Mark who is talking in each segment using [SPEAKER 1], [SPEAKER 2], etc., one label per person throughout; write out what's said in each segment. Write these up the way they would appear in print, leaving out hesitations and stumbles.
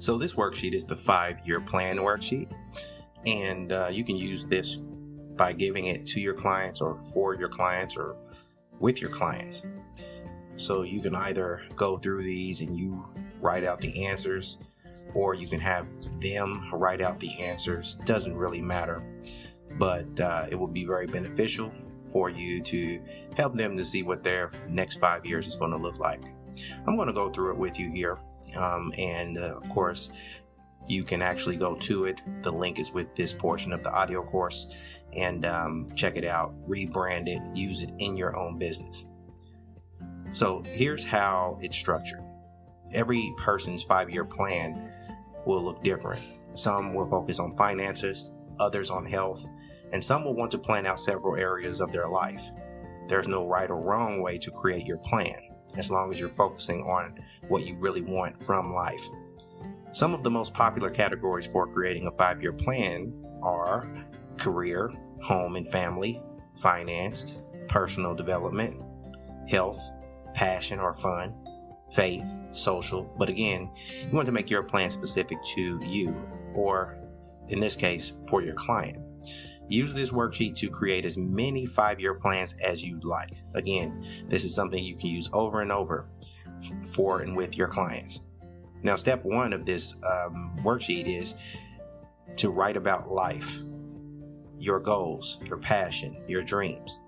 [SPEAKER 1] So this worksheet is the 5-year plan worksheet, and you can use this by giving it to your clients or for your clients or with your clients. So you can either go through these and you write out the answers, or you can have them write out the answers. Doesn't really matter, but it will be very beneficial for you to help them to see what their next 5 years is going to look like. I'm going to go through it with you here, and of course you can actually go to it. The link is with this portion of the audio course, and check it out, rebrand it, use it in your own business. So here's how it's structured. Every person's 5-year plan will look different. Some will focus on finances, others on health, and some will want to plan out several areas of their life. There's no right or wrong way to create your plan, as long as you're focusing on what you really want from life. Some of the most popular categories for creating a 5-year plan are career, home and family, finance, personal development, health, passion or fun, faith, social. But again, you want to make your plan specific to you, or in this case, for your client. Use this worksheet to create as many 5-year plans as you'd like. Again, this is something you can use over and over for and with your clients. Now, step 1 of this worksheet is to write about life, your goals, your passion, your dreams.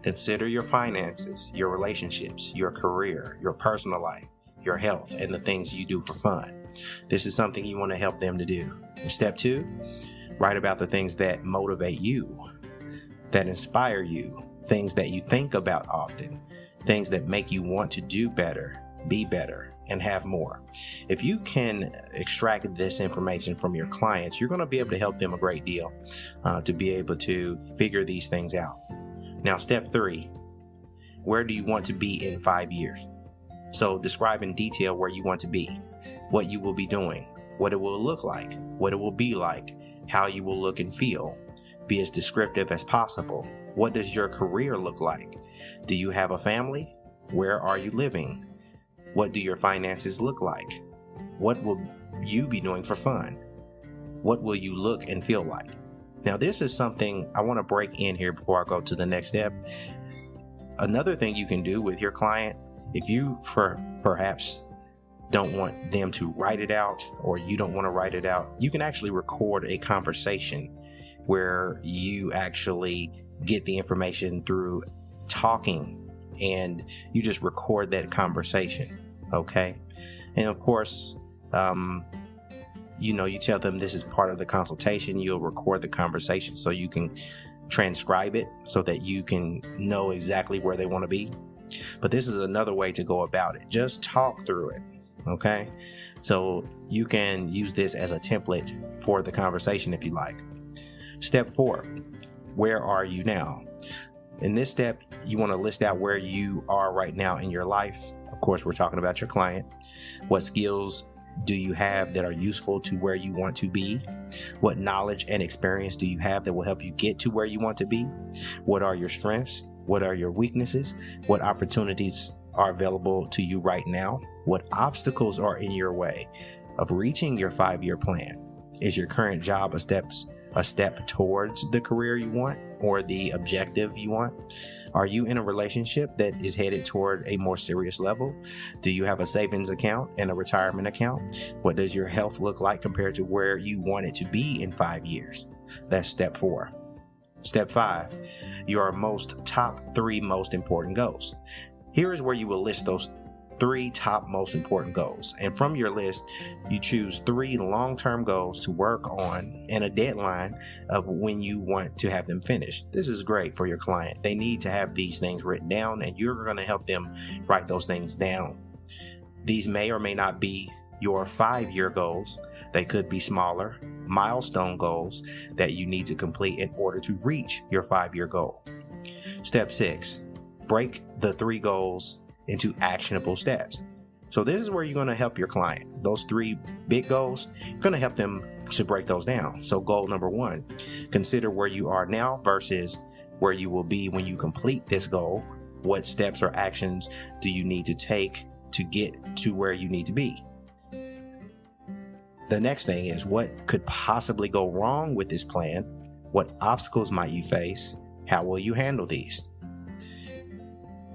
[SPEAKER 1] Consider your finances, your relationships, your career, your personal life, your health, and the things you do for fun. This is something you want to help them to do. And step 2, write about the things that motivate you, that inspire you, things that you think about often, things that make you want to do better, be better, and have more. If you can extract this information from your clients, you're going to be able to help them a great deal to be able to figure these things out. Now, step 3, where do you want to be in 5 years? So describe in detail where you want to be, what you will be doing, what it will look like, what it will be like, how you will look and feel. Be as descriptive as possible. What does your career look like? Do you have a family? Where are you living? What do your finances look like? What will you be doing for fun? What will you look and feel like? Now, this is something I want to break in here before I go to the next step. Another thing you can do with your client, if you perhaps don't want them to write it out, or you don't want to write it out, you can actually record a conversation where you actually get the information through talking, and you just record that conversation. Okay. And of course, you tell them this is part of the consultation. You'll record the conversation so you can transcribe it so that you can know exactly where they want to be. But this is another way to go about it. Just talk through it. Okay. So you can use this as a template for the conversation if you like. Step 4, where are you now? In this step, you want to list out where you are right now in your life. Of course, we're talking about your client. What skills do you have that are useful to where you want to be? What knowledge and experience do you have that will help you get to where you want to be? What are your strengths? What are your weaknesses? What opportunities are available to you right now? What obstacles are in your way of reaching your 5-year plan? Is your current job a step towards the career you want or the objective you want? Are you in a relationship that is headed toward a more serious level? Do you have a savings account and a retirement account? What does your health look like compared to where you want it to be in 5 years? That's step 4. Step 5, your top 3 most important goals. Here is where you will list those 3 top most important goals. And from your list, you choose 3 long-term goals to work on and a deadline of when you want to have them finished. This is great for your client. They need to have these things written down, and you're going to help them write those things down. These may or may not be your 5-year goals. They could be smaller milestone goals that you need to complete in order to reach your 5-year goal. Step 6, break the 3 goals into actionable steps. So this is where you're going to help your client. Those 3 big goals, you're going to help them to break those down. So goal number 1, consider where you are now versus where you will be when you complete this goal. What steps or actions do you need to take to get to where you need to be? the next thing is, what could possibly go wrong with this plan? What obstacles might you face? How will you handle these?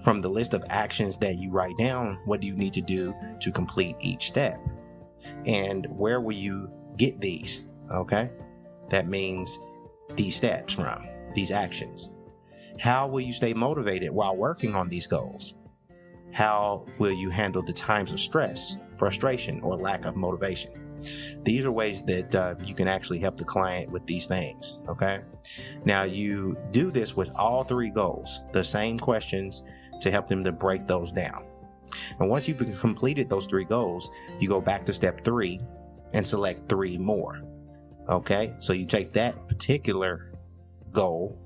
[SPEAKER 1] From the list of actions that you write down, what do you need to do to complete each step? And where will you get these? Okay? That means these steps from, these actions. How will you stay motivated while working on these goals? How will you handle the times of stress, frustration, or lack of motivation? These are ways that you can actually help the client with these things, okay? Now, you do this with all three goals, the same questions to help them to break those down. And once you've completed those three goals, you go back to step 3 and select 3 more, okay? So you take that particular goal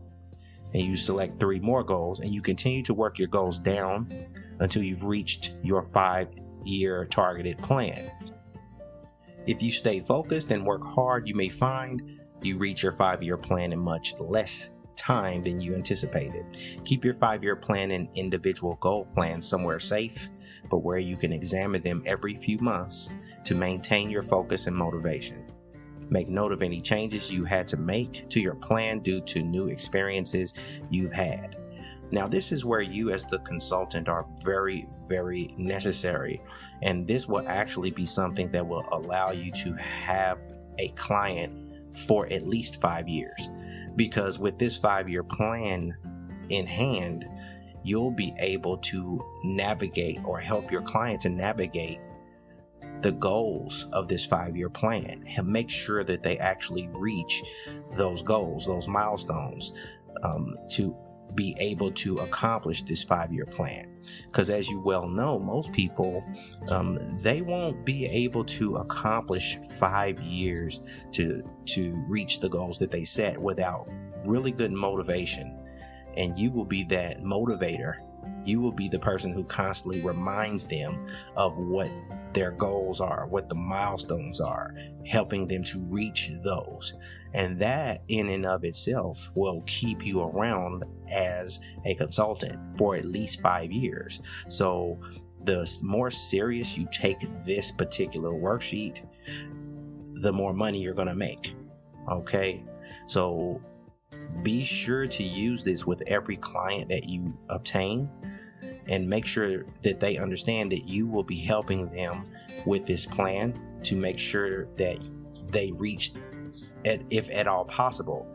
[SPEAKER 1] and you select 3 more goals, and you continue to work your goals down until you've reached your 5-year targeted plan. If you stay focused and work hard, you may find you reach your 5-year plan in much less time than you anticipated. Keep your 5-year plan and individual goal plans somewhere safe, but where you can examine them every few months to maintain your focus and motivation. Make note of any changes you had to make to your plan due to new experiences you've had. Now, this is where you as the consultant are very, very necessary. And this will actually be something that will allow you to have a client for at least 5 years. Because with this 5-year plan in hand, you'll be able to navigate or help your client to navigate the goals of this 5-year plan and make sure that they actually reach those goals, those milestones, to be able to accomplish this 5-year plan. Because as you well know, most people, they won't be able to accomplish 5 years to reach the goals that they set without really good motivation. And you will be that motivator. You will be the person who constantly reminds them of what their goals are, what the milestones are, helping them to reach those. And that in and of itself will keep you around as a consultant for at least 5 years. So the more serious you take this particular worksheet, the more money you're going to make. Okay? So be sure to use this with every client that you obtain, and make sure that they understand that you will be helping them with this plan to make sure that they reach, if at all possible,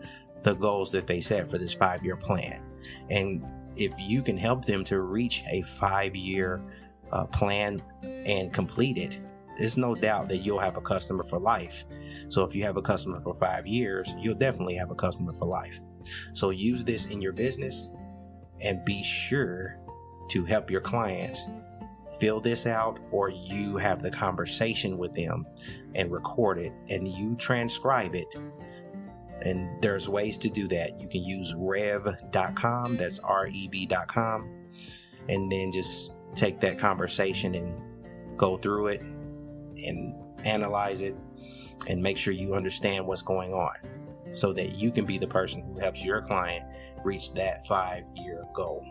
[SPEAKER 1] the goals that they set for this 5-year plan. And if you can help them to reach a 5-year plan and complete it, there's no doubt that you'll have a customer for life. So if you have a customer for 5 years, you'll definitely have a customer for life. So use this in your business and be sure to help your clients fill this out, or you have the conversation with them and record it and you transcribe it. And there's ways to do that. You can use rev.com, that's rev.com, and then just take that conversation and go through it and analyze it and make sure you understand what's going on, so that you can be the person who helps your client reach that 5-year goal.